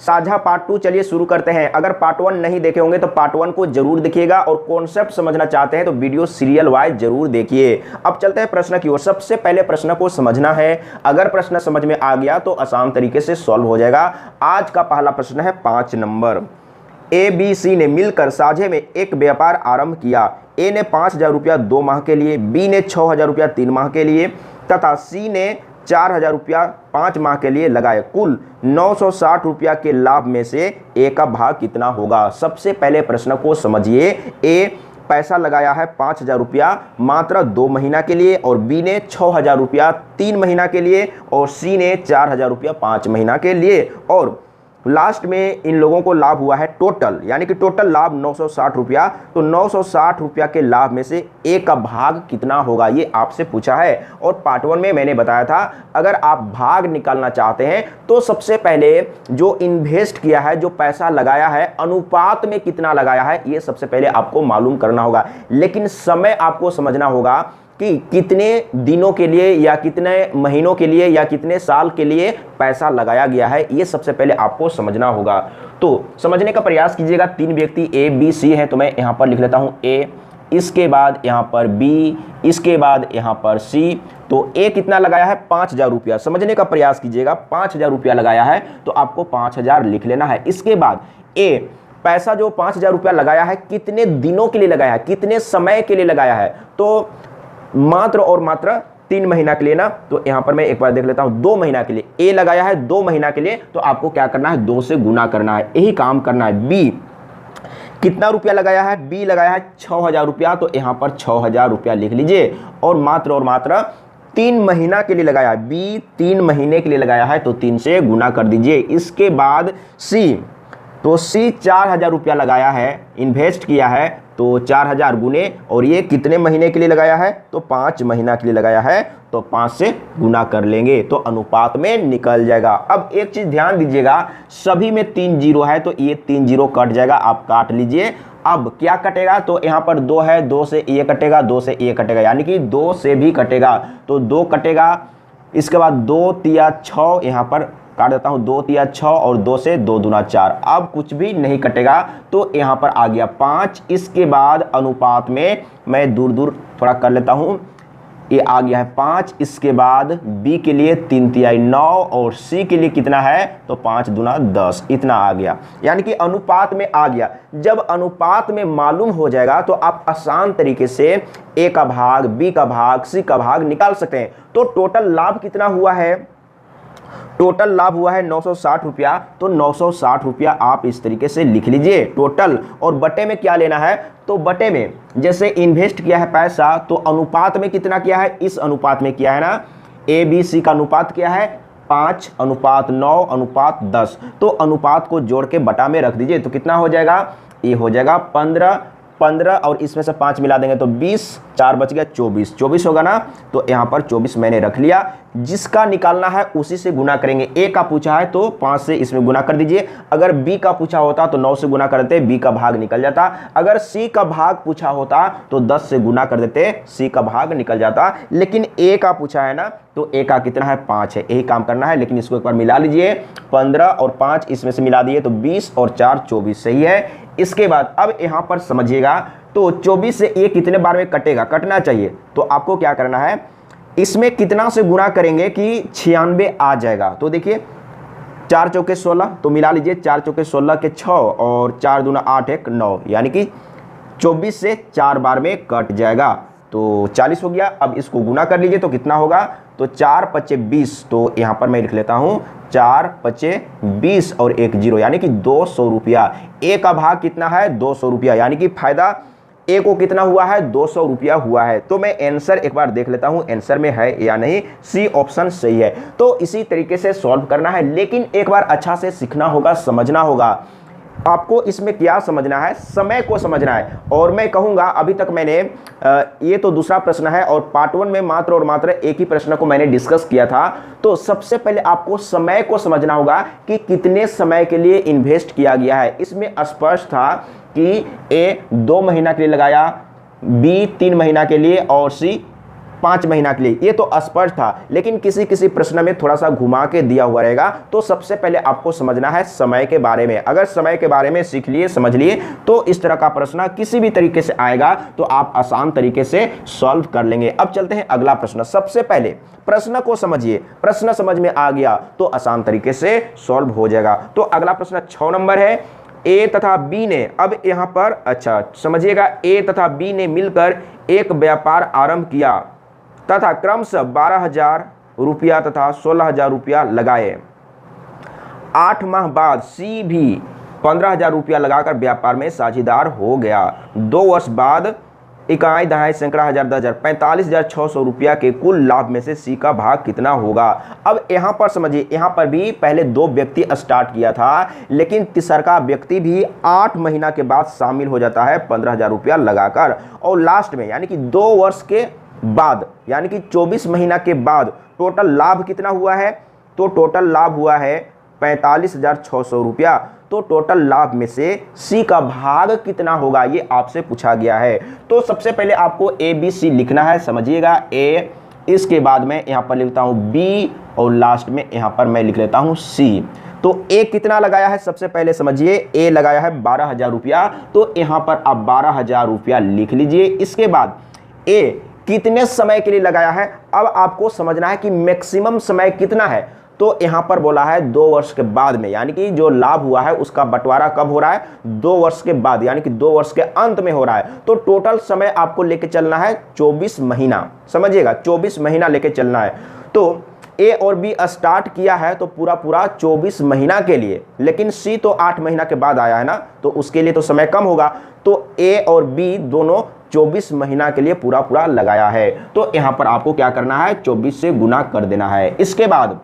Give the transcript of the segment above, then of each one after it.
साझा पार्ट 2 चलिए शुरू करते हैं। अगर पार्ट 1 नहीं देखे होंगे तो पार्ट 1 को जरूर देखिएगा और कॉन्सेप्ट समझना चाहते हैं तो वीडियो सीरियल वाइज जरूर देखिए। अब चलते हैं प्रश्न की ओर। सबसे पहले प्रश्न को समझना है, अगर प्रश्न समझ में आ गया तो आसान तरीके से सॉल्व हो जाएगा। आज का पहला प्रश्न है 5 नंबर। ए बी सी ने मिलकर साझे में एक व्यापार आरंभ किया। ए ने 5,000 रुपया 2 माह के लिए, बी ने 6,000 रुपया 3 माह के लिए तथा सी ने 4,000 रुपया 5 माह के लिए लगाए। कुल 960 रुपया के लाभ में से ए का भाग कितना होगा। सबसे पहले प्रश्न को समझिए। ए पैसा लगाया है 5,000 रुपया मात्र 2 महीना के लिए और बी ने 6,000 रुपया 3 महीना के लिए और सी ने 4,000 रुपया 5 महीना के लिए और लास्ट में इन लोगों को लाभ हुआ है टोटल, यानी कि टोटल लाभ 960 रुपया। तो 960 रुपया के लाभ में से ए का भाग कितना होगा ये आपसे पूछा है। और पार्ट 1 में मैंने बताया था अगर आप भाग निकालना चाहते हैं तो सबसे पहले जो इन्वेस्ट किया है, जो पैसा लगाया है, अनुपात में कितना लगाया है ये सबसे पहले आपको मालूम करना होगा। लेकिन समय आपको समझना होगा कि कितने दिनों के लिए या कितने महीनों के लिए या कितने साल के लिए पैसा लगाया गया है, ये सबसे पहले आपको समझना होगा। तो समझने का प्रयास कीजिएगा। 3 व्यक्ति ए बी सी हैं तो मैं यहाँ पर लिख लेता हूँ ए, इसके बाद यहाँ पर बी, इसके बाद यहाँ पर सी। तो ए कितना लगाया है 5,000 रुपया। समझने का प्रयास कीजिएगा। 5,000 रुपया लगाया है तो आपको 5,000 लिख लेना है। इसके बाद ए पैसा जो 5,000 रुपया लगाया है कितने दिनों के लिए लगाया है, कितने समय के लिए लगाया है, तो मात्र और मात्र 3 महीना के लिए ना। तो यहां पर मैं एक बार देख लेता हूं 2 महीना के लिए ए लगाया है 2 महीना के लिए तो आपको क्या करना है 2 से गुना करना है, यही काम करना है। बी कितना रुपया लगाया है, बी लगाया है 6,000 रुपया तो यहां पर 6,000 रुपया लिख लीजिए और मात्र 3 महीना के लिए लगाया है। बी 3 महीने के लिए लगाया है तो 3 से गुना कर दीजिए। इसके बाद सी, तो सी 4,000 रुपया लगाया है, इन्वेस्ट किया है तो 4,000 गुने और ये कितने महीने के लिए लगाया है तो 5 महीना के लिए लगाया है तो 5 से गुना कर लेंगे तो अनुपात में निकल जाएगा। अब एक चीज ध्यान दीजिएगा, सभी में 3 जीरो है तो ये 3 जीरो कट जाएगा, आप काट लीजिए। अब क्या कटेगा तो यहाँ पर 2 है, 2 से ये कटेगा, 2 से ये कटेगा, यानी कि 2 से भी कटेगा तो 2 कटेगा। इसके बाद 2 तिया 6 यहाँ पर काट देता हूं, 2 तिया 6 और 2 से 2 दूना 4। अब कुछ भी नहीं कटेगा तो यहां पर आ गया 5। इसके बाद अनुपात में मैं दूर दूर थोड़ा कर लेता हूं, ये आ गया है 5। इसके बाद बी के लिए 3 तिया 9 और सी के लिए कितना है तो 5 दूना 10, इतना आ गया, यानी कि अनुपात में आ गया। जब अनुपात में मालूम हो जाएगा तो आप आसान तरीके से ए का भाग, बी का भाग, सी का भाग निकाल सकते हैं। तो टोटल लाभ कितना हुआ है, टोटल लाभ हुआ है 960 रुपया तो 960 रुपया आप इस तरीके से लिख लीजिए टोटल। और बटे में क्या लेना है तो बटे में जैसे इन्वेस्ट किया है पैसा तो अनुपात में कितना किया है, इस अनुपात में किया है ना, ए बी सी का अनुपात किया है 5:9:10। तो अनुपात को जोड़ के बटा में रख दीजिए तो कितना हो जाएगा, ये हो जाएगा 15 और इसमें से 5 मिला देंगे तो 20, 4 बच गया 24 होगा ना। तो यहाँ पर 24 मैंने रख लिया। जिसका निकालना है उसी से गुना करेंगे। ए का पूछा है तो 5 से इसमें गुना कर दीजिए। अगर बी का पूछा होता तो 9 से गुना कर देते, बी का भाग निकल जाता। अगर सी का भाग पूछा होता तो 10 से गुना कर देते, सी का भाग निकल जाता। लेकिन ए का पूछा है ना तो ए का कितना है 5 है, यही काम करना है। लेकिन इसको एक बार मिला लीजिए, 15 और 5 इसमें से मिला दिए तो 20 और 4 24 सही है। इसके बाद अब यहाँ पर समझिएगा तो 24 से ये कितने बार में कटेगा, कटना चाहिए। तो आपको क्या करना है, इसमें कितना से गुना करेंगे कि 96 आ जाएगा। तो देखिए 4 चौके 16 तो मिला लीजिए, 4 चौके 16 के 6 और 4 दूना 8 1 9, यानी कि 24 से 4 बार में कट जाएगा तो 40 हो गया। अब इसको गुना कर लीजिए तो कितना होगा तो 4 5 20। तो यहाँ पर मैं लिख लेता हूँ 4 5 20 और 1 0, यानी कि 200 रुपया। ए का भाग कितना है 200 रुपया, यानी कि फायदा ए को कितना हुआ है 200 रुपया हुआ है। तो मैं आंसर एक बार देख लेता हूं आंसर में है या नहीं, सी ऑप्शन सही है। तो इसी तरीके से सॉल्व करना है, लेकिन एक बार अच्छा से सीखना होगा, समझना होगा। आपको इसमें क्या समझना है, समय को समझना है। और मैं कहूंगा अभी तक मैंने ये तो दूसरा प्रश्न है और पार्ट 1 में मात्र और मात्र एक ही प्रश्न को मैंने डिस्कस किया था। तो सबसे पहले आपको समय को समझना होगा कि कितने समय के लिए इन्वेस्ट किया गया है। इसमें स्पष्ट था कि ए 2 महीना के लिए लगाया, बी 3 महीना के लिए और सी 5 महीना के लिए, ये तो स्पष्ट था, लेकिन किसी किसी प्रश्न में थोड़ा सा घुमा के दिया हुआ रहेगा। तो सबसे पहले आपको समझना है समय के बारे में। अगर समय के बारे में सीख लिए, समझ लिए, तो इस तरह का प्रश्न किसी भी तरीके से आएगा तो आप आसान तरीके से सॉल्व कर लेंगे। अब चलते हैं अगला प्रश्न। सबसे पहले प्रश्न को समझिए, प्रश्न समझ में आ गया तो आसान तरीके से सॉल्व हो जाएगा। तो अगला प्रश्न 6 नंबर है। ए तथा बी ने, अब यहां पर अच्छा समझिएगा, ए तथा बी ने मिलकर एक व्यापार आरंभ किया तथा क्रमशः 12,000 रुपया तथा 16,000 रुपया लगाए। 8 माह बाद सी भी 15,000 रुपया लगाकर व्यापार में साझेदार हो गया। 2 वर्ष बाद इकाई दहाई सैकड़ा हजार 10,000 45,600 रुपया के कुल लाभ में से सी का भाग कितना होगा। अब यहां पर समझिए, यहां पर भी पहले 2 व्यक्ति स्टार्ट किया था, लेकिन तीसरा व्यक्ति भी 8 महीना के बाद शामिल हो जाता है 15,000 रुपया लगाकर, और लास्ट में यानी कि 2 वर्ष के बाद यानी कि 24 महीना के बाद टोटल लाभ कितना हुआ है, तो टोटल लाभ हुआ है 45,600 रुपया। तो टोटल लाभ में से सी का भाग कितना होगा, ये आपसे पूछा गया है। तो सबसे पहले आपको ए बी सी लिखना है, समझिएगा, ए, इसके बाद में यहां पर लिखता हूं बी, और लास्ट में यहां पर मैं लिख लेता हूं सी। तो ए कितना लगाया है, सबसे पहले समझिए, ए लगाया है 12,000 रुपया, तो यहां पर आप 12,000 रुपया लिख लीजिए। इसके बाद ए कितने समय के लिए लगाया है, अब आपको समझना है कि मैक्सिमम समय कितना है। तो यहां पर बोला है 2 वर्ष के बाद में, यानी कि जो लाभ हुआ है उसका बंटवारा कब हो रहा है, 2 वर्ष के बाद, यानी कि 2 वर्ष के अंत में हो रहा है। तो टोटल समय आपको लेके चलना है 24 महीना, समझिएगा, 24 महीना लेके चलना है। तो ए और बी स्टार्ट किया है तो पूरा 24 महीना के लिए, लेकिन सी तो 8 महीना के बाद आया है ना, तो उसके लिए तो समय कम होगा। तो ए और बी दोनों 24 महीना के लिए पूरा लगाया है। तो यहां पर आपको क्या करना है, 24 से गुना कर देना है। इसके बाद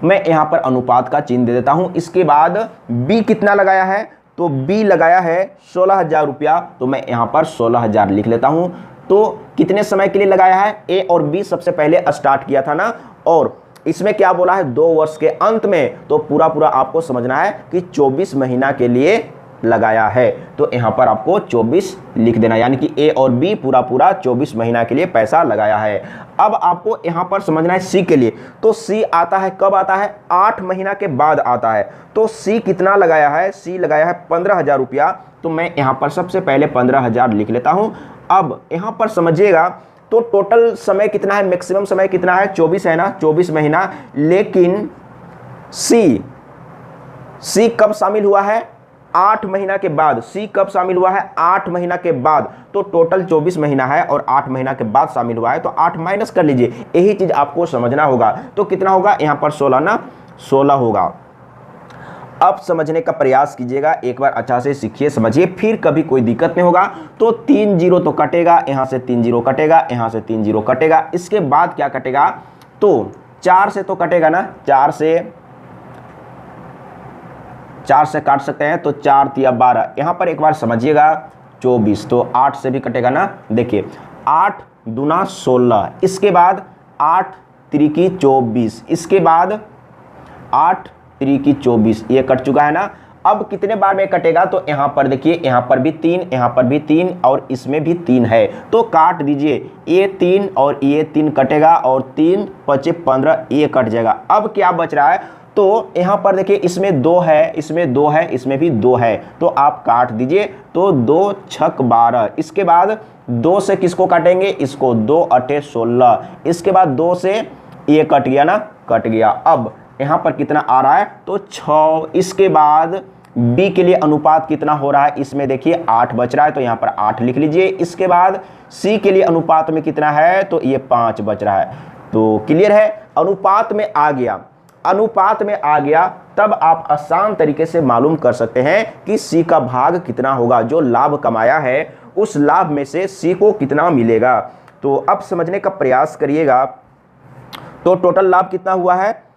मैं यहां पर अनुपात का चिन्ह दे देता हूं। इसके बाद बी कितना लगाया है, तो बी लगाया है 16,000 रुपया, तो मैं यहां पर 16,000 लिख लेता हूं। तो कितने समय के लिए लगाया है, ए और बी सबसे पहले स्टार्ट किया था ना, और इसमें क्या बोला है 2 वर्ष के अंत में, तो पूरा आपको समझना है कि 24 महीना के लिए लगाया है। तो यहां पर आपको 24 लिख देना, यानी कि ए और बी पूरा 24 महीना के लिए पैसा लगाया है। अब आपको यहां पर समझना है सी के लिए, तो सी आता है कब आता है, 8 महीना के बाद आता है। तो सी कितना लगाया है, सी लगाया है 15,000 रुपया, तो मैं यहां पर सबसे पहले 15,000 लिख लेता हूं। अब यहां पर समझिएगा, तो टोटल समय कितना है, मैक्सिमम समय कितना है, 24 है ना, 24 महीना, लेकिन सी कब शामिल हुआ है, 8 महीना के बाद। सी कब शामिल हुआ है, 8 महीना के बाद। तो टोटल 24 महीना है और 8 महीना के बाद शामिल हुआ है, तो 8 माइनस कर लीजिए, यही चीज आपको समझना होगा। तो कितना होगा यहां पर 16 ना, 16 होगा। अब समझने का प्रयास कीजिएगा, एक बार अच्छा से सीखिए, समझिए, फिर कभी कोई दिक्कत नहीं होगा। तो 3 0 तो कटेगा, यहां से 3 0 कटेगा, यहां से 3 0 कटेगा। इसके बाद क्या कटेगा, तो 4 से तो कटेगा ना, 4 से काट सकते हैं, तो 4 तिया 12, यहां पर एक बार समझिएगा 24, तो 8 से भी कटेगा ना, देखिए 8 दूना 16, इसके बाद 8 त्रिकी 24, इसके बाद 8 त्रिकी 24, ये कट चुका है ना। अब कितने बार में कटेगा, तो यहां पर देखिए, यहां पर भी 3, यहां पर भी 3, और इसमें भी 3 है, तो काट दीजिए, ये 3 और ये 3 कटेगा, और 3 5 15, ये कट जाएगा। अब क्या बच रहा है, तो यहां पर देखिए, इसमें 2 है, इसमें 2 है, इसमें भी 2 है, तो आप काट दीजिए, तो 2 छक 12, इसके बाद 2 से किसको काटेंगे, इसको, 2 8 16, इसके बाद 2 से ये कट गया ना, कट गया। अब यहां पर कितना आ रहा है, तो 6, इसके बाद बी के लिए अनुपात कितना हो रहा है, इसमें देखिए 8 बच रहा है, तो यहां पर 8 लिख लीजिए। इसके बाद सी के लिए अनुपात में कितना है, तो ये 5 बच रहा है। तो क्लियर है, अनुपात में आ गया, अनुपात में आ गया, तब आप आसान तरीके से मालूम कर सकते हैं कि सी का भाग कितना होगा। जो लाभ कमाया है उस लाभ में से सी को कितना मिलेगा। तो अब समझने का प्रयास करिएगा, तो टोटल लाभ कितना हुआ है,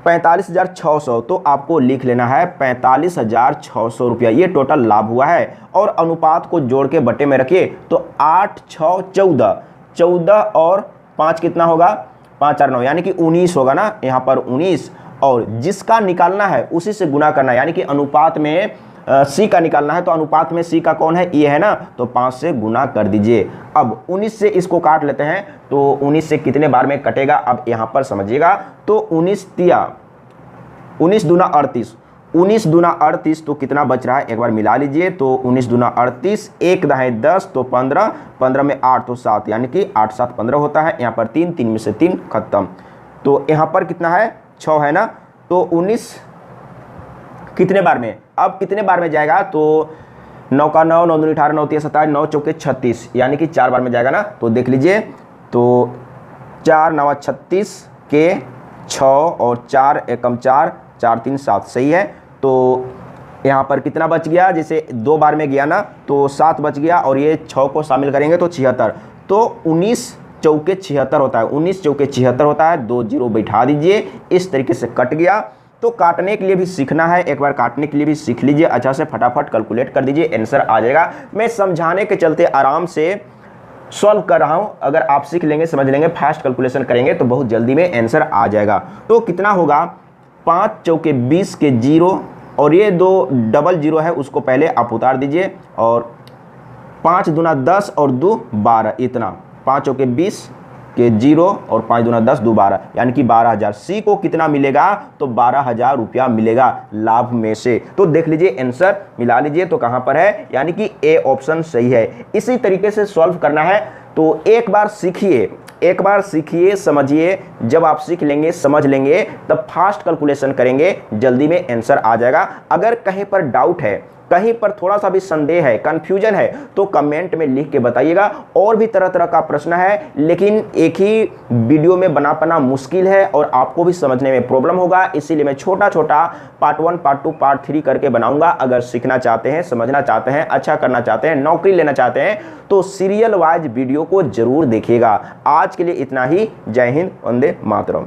45,600, तो आपको लिख लेना है 45,600 रुपया, ये टोटल लाभ हुआ है। और अनुपात को जोड़ के बटे में रखिए, तो 8 6 14, 14 और 5 कितना होगा, 5 4 9, यानी कि 19 होगा ना, यहाँ पर 19, और जिसका निकालना है उसी से गुना करना है, यानी कि अनुपात में सी का निकालना है तो अनुपात में सी का कौन है, ये है ना, तो 5 से गुना कर दीजिए। अब 19 से इसको काट लेते हैं तो 19 से कितने बार में कटेगा, अब यहाँ पर समझिएगा। तो 19 दूना 38, 19 दूना 38 तो कितना बच रहा है, एक बार मिला लीजिए। तो 19 दूना 38, 1 दहाई 10 तो 15, 15 में 8 तो 7, यानी कि 8 7 15 होता है। यहाँ पर 3, 3 में से 3 खत्म। तो यहाँ पर कितना है, 6 है ना। तो 19 कितने बार में, अब कितने बार में जाएगा, तो 9 का 9, 9 दूनी 18, 9 3 27, 9 चौके 36, यानी कि 4 बार में जाएगा ना। तो देख लीजिए, तो 4 9 36 के 6 और 4 एकम 4, 4 3 7, सही है। तो यहाँ पर कितना बच गया, जैसे 2 बार में गया ना तो 7 बच गया, और ये 6 को शामिल करेंगे तो 76। तो 19 चौके 76 होता है, 19 चौके 76 होता है। 2 जीरो बैठा दीजिए, इस तरीके से कट गया। तो काटने के लिए भी सीखना है, एक बार काटने के लिए भी सीख लीजिए, अच्छा से फटाफट कैलकुलेट कर दीजिए, आंसर आ जाएगा। मैं समझाने के चलते आराम से सॉल्व कर रहा हूं, अगर आप सीख लेंगे, समझ लेंगे, फास्ट कैलकुलेशन करेंगे तो बहुत जल्दी में आंसर आ जाएगा। तो कितना होगा, 5 चौके 20 के 0, और ये 2 डबल 0 है, उसको पहले आप उतार दीजिए। और 5 दूना 10 और 2 12, इतना 5 चौके 20 के 0 और 5 दूना 10, 2 12, यानी कि 12,000। सी को कितना मिलेगा, तो 12,000 रुपया मिलेगा लाभ में से। तो देख लीजिए आंसर मिला लीजिए, तो कहां पर है, यानी कि ए ऑप्शन सही है। इसी तरीके से सॉल्व करना है। तो एक बार सीखिए, समझिए, जब आप सीख लेंगे, समझ लेंगे, तब फास्ट कैलकुलेशन करेंगे, जल्दी में आंसर आ जाएगा। अगर कहीं पर डाउट है, कहीं पर थोड़ा सा भी संदेह है, कंफ्यूजन है, तो कमेंट में लिख के बताइएगा। और भी तरह तरह का प्रश्न है, लेकिन एक ही वीडियो में बना पाना मुश्किल है और आपको भी समझने में प्रॉब्लम होगा, इसीलिए मैं छोटा छोटा पार्ट 1 पार्ट 2 पार्ट 3 करके बनाऊंगा। अगर सीखना चाहते हैं, समझना चाहते हैं, अच्छा करना चाहते हैं, नौकरी लेना चाहते हैं, तो सीरियल वाइज वीडियो को जरूर देखिएगा। आज के लिए इतना ही। जय हिंद, वंदे मातरम।